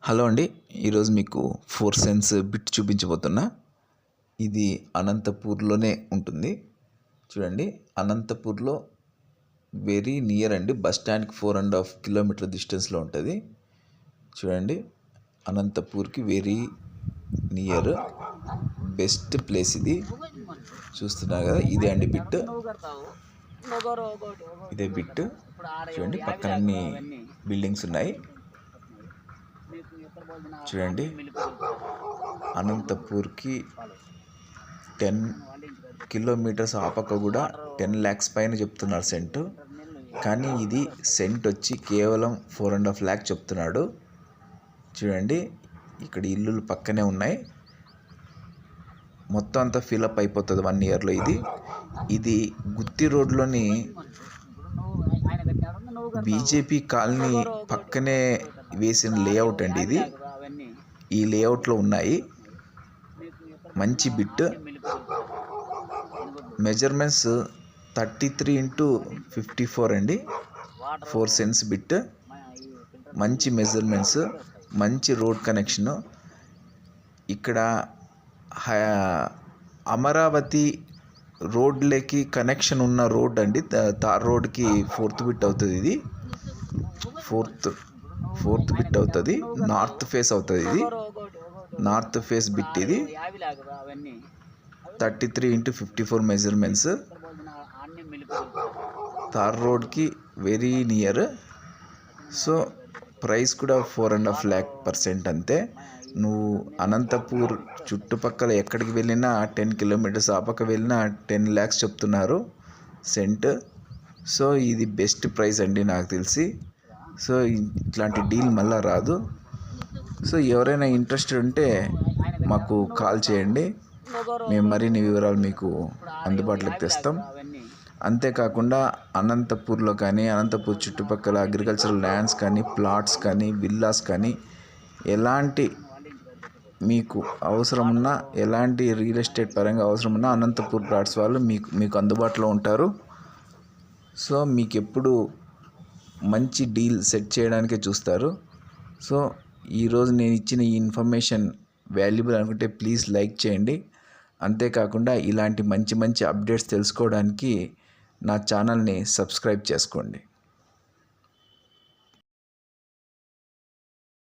Hello అండి, ఈరోజు మీకు 4 సెన్స్ బిట్ చూపించబోతున్నా. ఇది అనంతపూర్లోనే ఉంటుంది. చూడండి, అనంతపూర్లో వెరీ నియర్ అండి, బస్ స్టాండ్కి 4.5 కిలోమీటర్ డిస్టెన్స్లో ఉంటుంది. చూడండి, అనంతపూర్కి వెరీ నియర్, బెస్ట్ ప్లేస్ ఇది. చూస్తున్నారు కదా, ఇదే అండి బిట్. ఇదే బిట్. చూడండి, పక్కన అన్ని బిల్డింగ్స్ ఉన్నాయి. చూడండి, అనంతపూర్కి 10 కిలోమీటర్స్ ఆపక కూడా 10 lakhs పైన చెప్తున్నారు సెంటు. కానీ ఇది సెంట్ వచ్చి కేవలం 4.5 lakh చెప్తున్నాడు. చూడండి, ఇక్కడ ఇల్లులు పక్కనే ఉన్నాయి. మొత్తం అంతా ఫిలప్ అయిపోతుంది 1 yearలో. ఇది గుత్తి రోడ్లోని బీజేపీ కాలనీ పక్కనే వేసిన లేఅవుట్ అండి ఇది. ఈ లేఅవుట్లో ఉన్నాయి. మంచి బిట్. మెజర్మెంట్స్ 33x54 అండి. 4 సెన్స్ బిట్. మంచి మెజర్మెంట్స్, మంచి రోడ్ కనెక్షను. ఇక్కడ అమరావతి రోడ్లకి కనెక్షన్ ఉన్న రోడ్ అండి. తార్ రోడ్కి 4th బిట్ అవుతుంది. ఇది ఫోర్త్ బిట్ అవుతుంది. నార్త్ ఫేస్ అవుతుంది. ఇది నార్త్ ఫేస్ బిట్. ఇది 33x54 మెజర్మెంట్స్. తార్ రోడ్కి వెరీ నియర్. సో ప్రైస్ కూడా 4.5 lakh అంతే. నువ్వు అనంతపూర్ చుట్టుపక్కల ఎక్కడికి వెళ్ళినా 10 kilometers ఆపక వెళ్ళినా 10 lakhs చెప్తున్నారు సెంట్. సో ఇది బెస్ట్ ప్రైస్ అండి నాకు తెలిసి. సో ఇట్లాంటి డీల్ మళ్ళీ రాదు. సో ఎవరైనా ఇంట్రెస్టెడ్ ఉంటే మాకు కాల్ చేయండి, మేము మరిన్ని వివరాలు మీకు అందుబాటులోకి తెస్తాం. అంతేకాకుండా అనంతపూర్లో కానీ అనంతపూర్ చుట్టుపక్కల అగ్రికల్చరల్ ల్యాండ్స్ కానీ, ప్లాట్స్ కానీ, విల్లాస్ కానీ, ఎలాంటి మీకు అవసరం ఉన్నా, ఎలాంటి రియల్ ఎస్టేట్ పరంగా అవసరం ఉన్నా అనంతపూర్ ప్లాట్స్ వాళ్ళు మీకు అందుబాటులో ఉంటారు. సో మీకు ఎప్పుడు మంచి డీల్ సెట్ చేయడానికే చూస్తారు. సో ఈరోజు నేను ఇచ్చిన ఈ ఇన్ఫర్మేషన్ వాల్యుబుల్ అనుకుంటే ప్లీజ్ లైక్ చేయండి. అంతేకాకుండా ఇలాంటి మంచి మంచి అప్డేట్స్ తెలుసుకోవడానికి నా ఛానల్ని సబ్స్క్రైబ్ చేసుకోండి.